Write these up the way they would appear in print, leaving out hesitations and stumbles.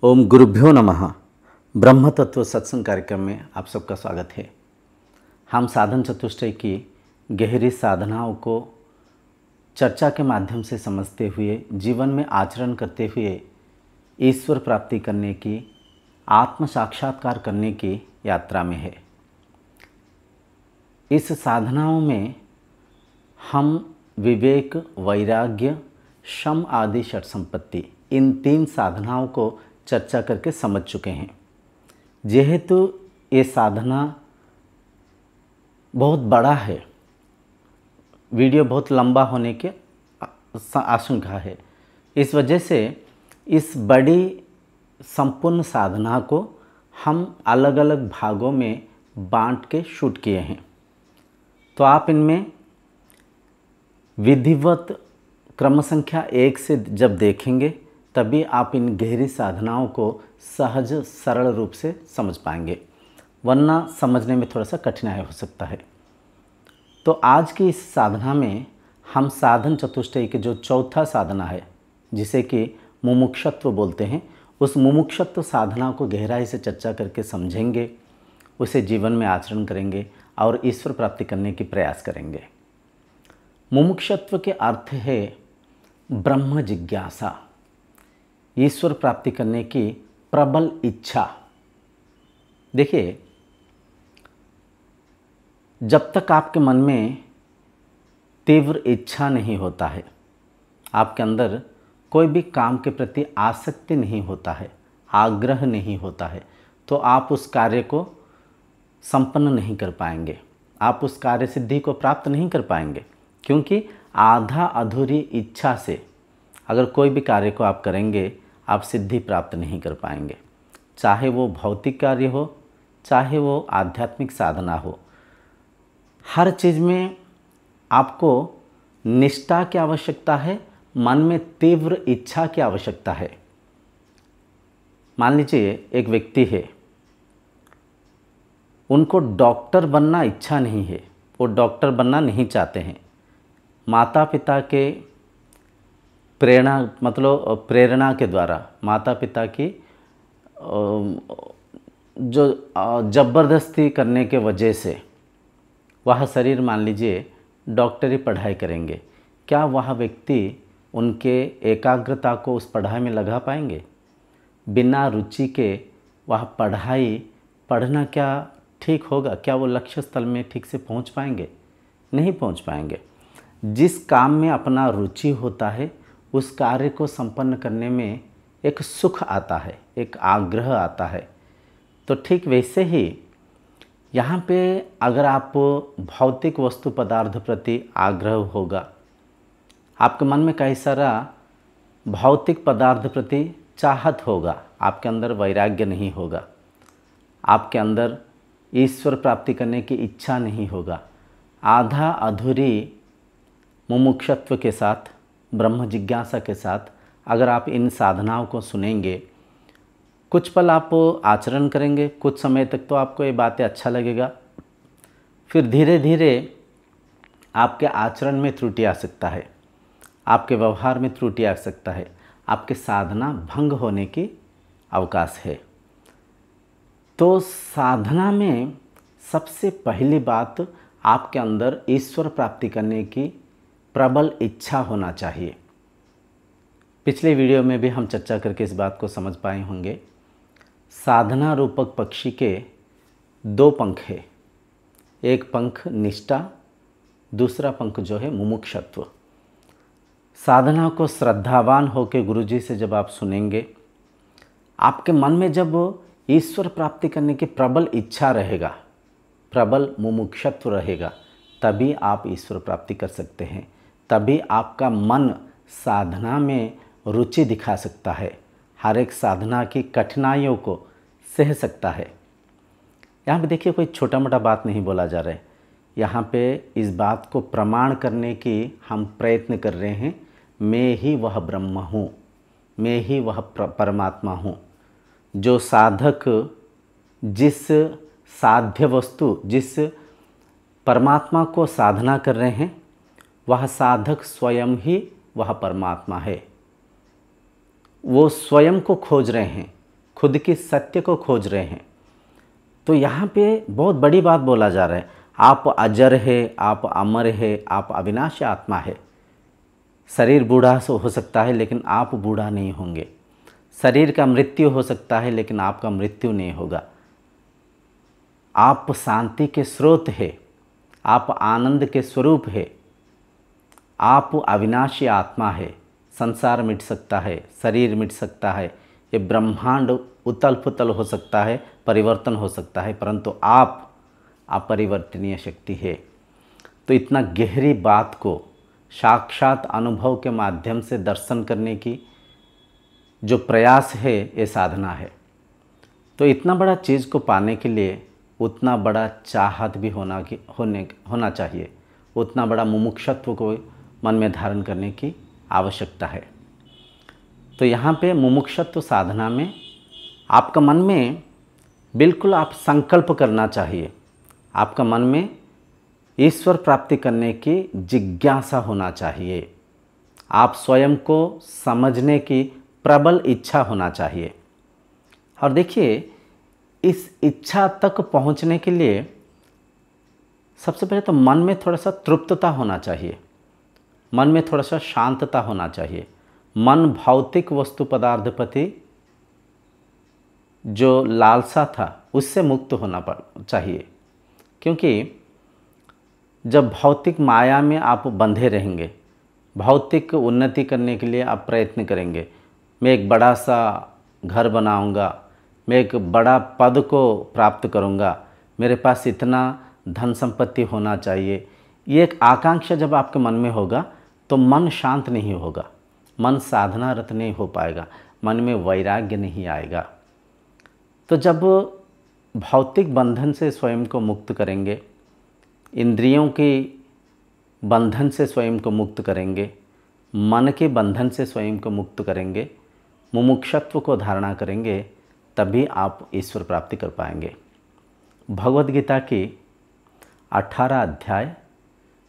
ओम गुरुभ्यो नमः। ब्रह्म तत्व सत्संग कार्यक्रम में आप सबका स्वागत है। हम साधन चतुष्टय की गहरी साधनाओं को चर्चा के माध्यम से समझते हुए जीवन में आचरण करते हुए ईश्वर प्राप्ति करने की, आत्म साक्षात्कार करने की यात्रा में है। इस साधनाओं में हम विवेक, वैराग्य, शम आदि षट संपत्ति, इन 3 साधनाओं को चर्चा करके समझ चुके हैं। जेहेतु ये साधना बहुत बड़ा है, वीडियो बहुत लंबा होने की आशंका है, इस वजह से इस बड़ी संपूर्ण साधना को हम अलग अलग भागों में बांट के शूट किए हैं। तो आप इनमें विधिवत क्रम संख्या 1 से जब देखेंगे तभी आप इन गहरी साधनाओं को सहज सरल रूप से समझ पाएंगे, वरना समझने में थोड़ा सा कठिनाई हो सकता है। तो आज की इस साधना में हम साधन चतुष्टय के जो चौथा साधना है, जिसे कि मुमुक्षत्व बोलते हैं, उस मुमुक्षत्व साधना को गहराई से चर्चा करके समझेंगे, उसे जीवन में आचरण करेंगे और ईश्वर प्राप्ति करने की प्रयास करेंगे। मुमुक्षत्व के अर्थ है ब्रह्म जिज्ञासा, ईश्वर प्राप्ति करने की प्रबल इच्छा। देखिए, जब तक आपके मन में तीव्र इच्छा नहीं होता है, आपके अंदर कोई भी काम के प्रति आसक्ति नहीं होता है, आग्रह नहीं होता है, तो आप उस कार्य को संपन्न नहीं कर पाएंगे, आप उस कार्य सिद्धि को प्राप्त नहीं कर पाएंगे। क्योंकि आधा अधूरी इच्छा से अगर कोई भी कार्य को आप करेंगे, आप सिद्धि प्राप्त नहीं कर पाएंगे। चाहे वो भौतिक कार्य हो, चाहे वो आध्यात्मिक साधना हो, हर चीज़ में आपको निष्ठा की आवश्यकता है, मन में तीव्र इच्छा की आवश्यकता है। मान लीजिए एक व्यक्ति है, उनको डॉक्टर बनना इच्छा नहीं है, वो डॉक्टर बनना नहीं चाहते हैं। माता पिता के प्रेरणा के द्वारा, माता पिता की जो ज़बरदस्ती करने के वजह से वह शरीर, मान लीजिए, डॉक्टरी पढ़ाई करेंगे, क्या वह व्यक्ति उनके एकाग्रता को उस पढ़ाई में लगा पाएंगे? बिना रुचि के वह पढ़ाई पढ़ना क्या ठीक होगा? क्या वो लक्ष्य स्थल में ठीक से पहुंच पाएंगे? नहीं पहुंच पाएंगे। जिस काम में अपना रुचि होता है, उस कार्य को संपन्न करने में एक सुख आता है, एक आग्रह आता है। तो ठीक वैसे ही यहाँ पे अगर आप भौतिक वस्तु पदार्थ प्रति आग्रह होगा, आपके मन में कई सारा भौतिक पदार्थ प्रति चाहत होगा, आपके अंदर वैराग्य नहीं होगा, आपके अंदर ईश्वर प्राप्ति करने की इच्छा नहीं होगा। आधा अधूरी मुमुक्षत्व के साथ, ब्रह्म जिज्ञासा के साथ अगर आप इन साधनाओं को सुनेंगे, कुछ पल आप आचरण करेंगे, कुछ समय तक तो आपको ये बातें अच्छा लगेगा, फिर धीरे धीरे आपके आचरण में त्रुटि आ सकता है, आपके व्यवहार में त्रुटि आ सकता है, आपके साधना भंग होने की अवकाश है। तो साधना में सबसे पहली बात, आपके अंदर ईश्वर प्राप्ति करने की प्रबल इच्छा होना चाहिए। पिछले वीडियो में भी हम चर्चा करके इस बात को समझ पाए होंगे। साधना रूपक पक्षी के 2 पंख है, एक पंख निष्ठा, दूसरा पंख जो है मुमुक्षत्व। साधना को श्रद्धावान होकर गुरुजी से जब आप सुनेंगे, आपके मन में जब ईश्वर प्राप्ति करने की प्रबल इच्छा रहेगा, प्रबल मुमुक्षत्व रहेगा, तभी आप ईश्वर प्राप्ति कर सकते हैं। तभी आपका मन साधना में रुचि दिखा सकता है, हर एक साधना की कठिनाइयों को सह सकता है। यहाँ पे देखिए, कोई छोटा मोटा बात नहीं बोला जा रहा है, यहाँ पे इस बात को प्रमाण करने की हम प्रयत्न कर रहे हैं, मैं ही वह ब्रह्म हूँ, मैं ही वह परमात्मा हूँ। जो साधक जिस साध्य वस्तु, जिस परमात्मा को साधना कर रहे हैं, वह साधक स्वयं ही वह परमात्मा है। वो स्वयं को खोज रहे हैं, खुद की सत्य को खोज रहे हैं। तो यहाँ पे बहुत बड़ी बात बोला जा रहा है, आप अजर है, आप अमर है, आप अविनाशी आत्मा है। शरीर बूढ़ा हो सकता है लेकिन आप बूढ़ा नहीं होंगे। शरीर का मृत्यु हो सकता है लेकिन आपका मृत्यु नहीं होगा। आप शांति के स्रोत है, आप आनंद के स्वरूप है, आप अविनाशी आत्मा है। संसार मिट सकता है, शरीर मिट सकता है, ये ब्रह्मांड उतल पुतल हो सकता है, परिवर्तन हो सकता है, परंतु आप अपरिवर्तनीय शक्ति है। तो इतना गहरी बात को साक्षात अनुभव के माध्यम से दर्शन करने की जो प्रयास है, ये साधना है। तो इतना बड़ा चीज़ को पाने के लिए उतना बड़ा चाहत भी होना चाहिए, उतना बड़ा मुमुक्षत्व को मन में धारण करने की आवश्यकता है। तो यहाँ पे मुमुक्षत्व साधना में आपका मन में बिल्कुल आप संकल्प करना चाहिए, आपका मन में ईश्वर प्राप्ति करने की जिज्ञासा होना चाहिए, आप स्वयं को समझने की प्रबल इच्छा होना चाहिए। और देखिए, इस इच्छा तक पहुंचने के लिए सबसे पहले तो मन में थोड़ा सा तृप्तता होना चाहिए, मन में थोड़ा सा शांतता होना चाहिए। मन भौतिक वस्तु पदार्थ प्रति जो लालसा था उससे मुक्त होना चाहिए, क्योंकि जब भौतिक माया में आप बंधे रहेंगे, भौतिक उन्नति करने के लिए आप प्रयत्न करेंगे, मैं एक बड़ा सा घर बनाऊंगा, मैं एक बड़ा पद को प्राप्त करूंगा, मेरे पास इतना धन संपत्ति होना चाहिए, ये एक आकांक्षा जब आपके मन में होगा तो मन शांत नहीं होगा, मन साधनारत नहीं हो पाएगा, मन में वैराग्य नहीं आएगा। तो जब भौतिक बंधन से स्वयं को मुक्त करेंगे, इंद्रियों के बंधन से स्वयं को मुक्त करेंगे, मन के बंधन से स्वयं को मुक्त करेंगे, मुमुक्षत्व को धारणा करेंगे, तभी आप ईश्वर प्राप्ति कर पाएंगे। भगवद गीता की 18 अध्याय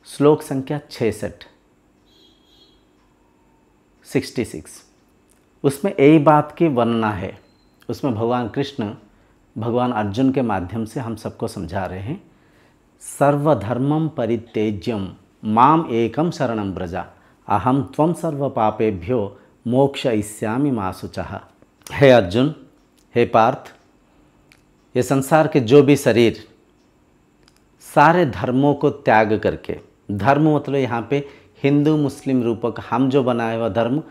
श्लोक संख्या 66 उसमें यही बात की वर्णना है। उसमें भगवान कृष्ण भगवान अर्जुन के माध्यम से हम सबको समझा रहे हैं, सर्वधर्मं परित्यज्यं माम एकम शरणं व्रजा अहम त्वं सर्व पापेभ्यो मोक्षयिष्यामि मा शुचः। हे अर्जुन, हे पार्थ, ये संसार के जो भी शरीर सारे धर्मों को त्याग करके, धर्म मतलब यहाँ पे हिंदू मुस्लिम रूपक हम जो बनाए हुआ धर्म,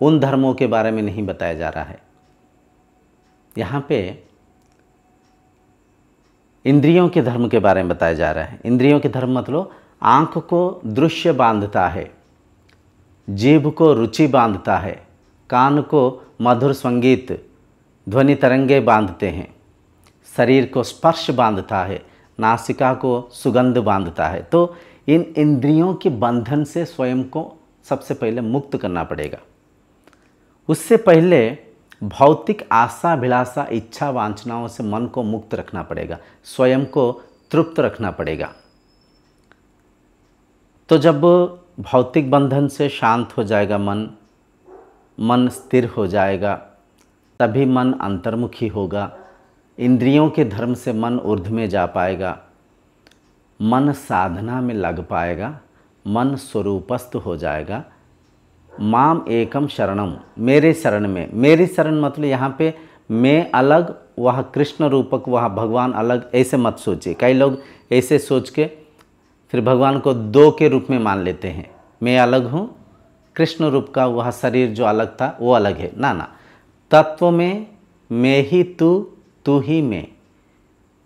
उन धर्मों के बारे में नहीं बताया जा रहा है। यहाँ पे इंद्रियों के धर्म के बारे में बताया जा रहा है। इंद्रियों के धर्म मतलब आँख को दृश्य बांधता है, जीभ को रुचि बांधता है, कान को मधुर संगीत ध्वनि तरंगे बांधते हैं, शरीर को स्पर्श बांधता है, नासिका को सुगंध बांधता है। तो इन इंद्रियों के बंधन से स्वयं को सबसे पहले मुक्त करना पड़ेगा। उससे पहले भौतिक आशा अभिलाषा इच्छा वांछनाओं से मन को मुक्त रखना पड़ेगा, स्वयं को तृप्त रखना पड़ेगा। तो जब भौतिक बंधन से शांत हो जाएगा मन स्थिर हो जाएगा, तभी मन अंतर्मुखी होगा, इंद्रियों के धर्म से मन ऊर्ध्व में जा पाएगा, मन साधना में लग पाएगा, मन स्वरूपस्थ हो जाएगा। माम एकम शरणम, मेरे शरण में, मेरी शरण मतलब यहाँ पे मैं अलग, वह कृष्ण रूपक, वह भगवान अलग, ऐसे मत सोचिए। कई लोग ऐसे सोच के फिर भगवान को दो के रूप में मान लेते हैं, मैं अलग हूँ, कृष्ण रूप का वह शरीर जो अलग था वो अलग है। ना, तत्व में मैं ही तू, तू ही मैं।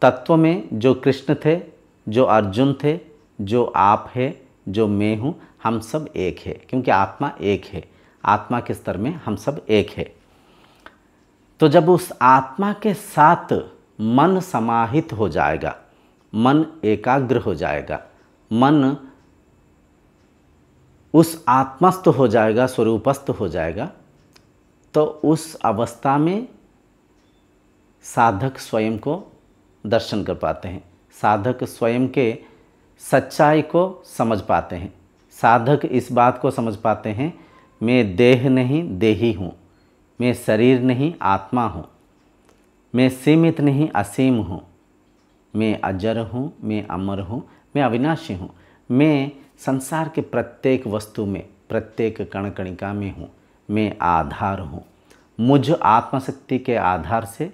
तत्व में जो कृष्ण थे, जो अर्जुन थे, जो आप है, जो मैं हूँ, हम सब एक है, क्योंकि आत्मा एक है। आत्मा के स्तर में हम सब एक है। तो जब उस आत्मा के साथ मन समाहित हो जाएगा, मन एकाग्र हो जाएगा, मन उस आत्मस्थ हो जाएगा, स्वरूपस्थ हो जाएगा, तो उस अवस्था में साधक स्वयं को दर्शन कर पाते हैं, साधक स्वयं के सच्चाई को समझ पाते हैं। साधक इस बात को समझ पाते हैं, मैं देह नहीं देही हूँ, मैं शरीर नहीं आत्मा हूँ। मैं सीमित नहीं असीम हूँ, मैं अजर हूँ, मैं अमर हूँ, मैं अविनाशी हूँ, मैं संसार के प्रत्येक वस्तु में, प्रत्येक कण कणिका में हूँ, मैं आधार हूँ। मुझ आत्मशक्ति के आधार से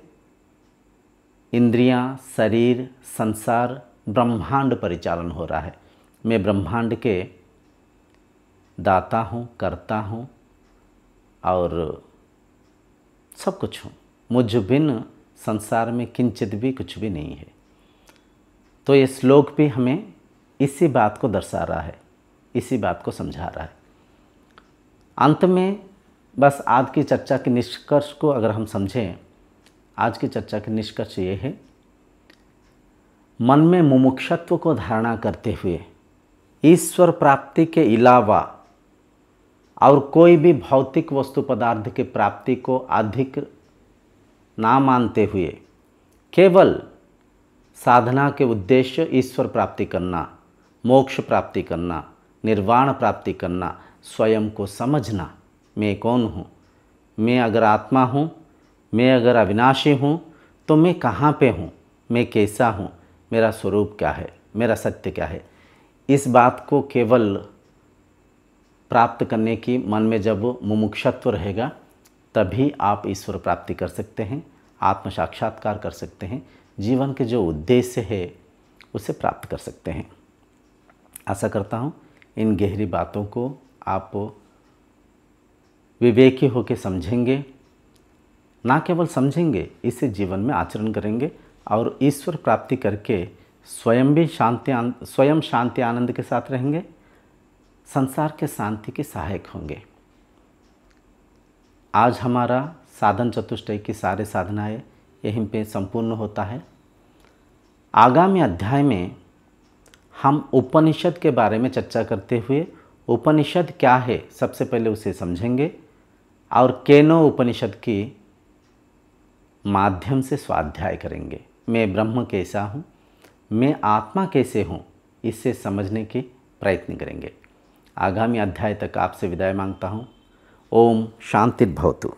इंद्रियां, शरीर, संसार, ब्रह्मांड परिचालन हो रहा है। मैं ब्रह्मांड के दाता हूँ, कर्ता हूँ और सब कुछ हूँ। मुझ बिन संसार में किंचित भी कुछ भी नहीं है। तो ये श्लोक भी हमें इसी बात को दर्शा रहा है, इसी बात को समझा रहा है। अंत में बस आज की चर्चा के निष्कर्ष को अगर हम समझें, आज की चर्चा के निष्कर्ष ये है, मन में मुमुक्षत्व को धारणा करते हुए ईश्वर प्राप्ति के अलावा और कोई भी भौतिक वस्तु पदार्थ के प्राप्ति को अधिक ना मानते हुए केवल साधना के उद्देश्य ईश्वर प्राप्ति करना, मोक्ष प्राप्ति करना, निर्वाण प्राप्ति करना, स्वयं को समझना, मैं कौन हूँ, मैं अगर आत्मा हूँ, मैं अगर अविनाशी हूँ तो मैं कहाँ पे हूँ, मैं कैसा हूँ, मेरा स्वरूप क्या है, मेरा सत्य क्या है। इस बात को केवल प्राप्त करने की मन में जब मुमुक्षत्व रहेगा तभी आप ईश्वर प्राप्ति कर सकते हैं, आत्म साक्षात्कार कर सकते हैं, जीवन के जो उद्देश्य है उसे प्राप्त कर सकते हैं। आशा करता हूँ इन गहरी बातों को आप विवेकी होकर समझेंगे, ना केवल समझेंगे, इसे जीवन में आचरण करेंगे और ईश्वर प्राप्ति करके स्वयं भी शांति आनंद के साथ रहेंगे, संसार के शांति के सहायक होंगे। आज हमारा साधन चतुष्टय की सारे साधनाएं यहीं पे संपूर्ण होता है। आगामी अध्याय में हम उपनिषद के बारे में चर्चा करते हुए उपनिषद क्या है सबसे पहले उसे समझेंगे और केनो उपनिषद की माध्यम से स्वाध्याय करेंगे। मैं ब्रह्म कैसा हूँ, मैं आत्मा कैसे हूँ, इसे समझने की प्रयत्न करेंगे। आगामी अध्याय तक आपसे विदाई मांगता हूँ। ओम शांतिर्भवतु।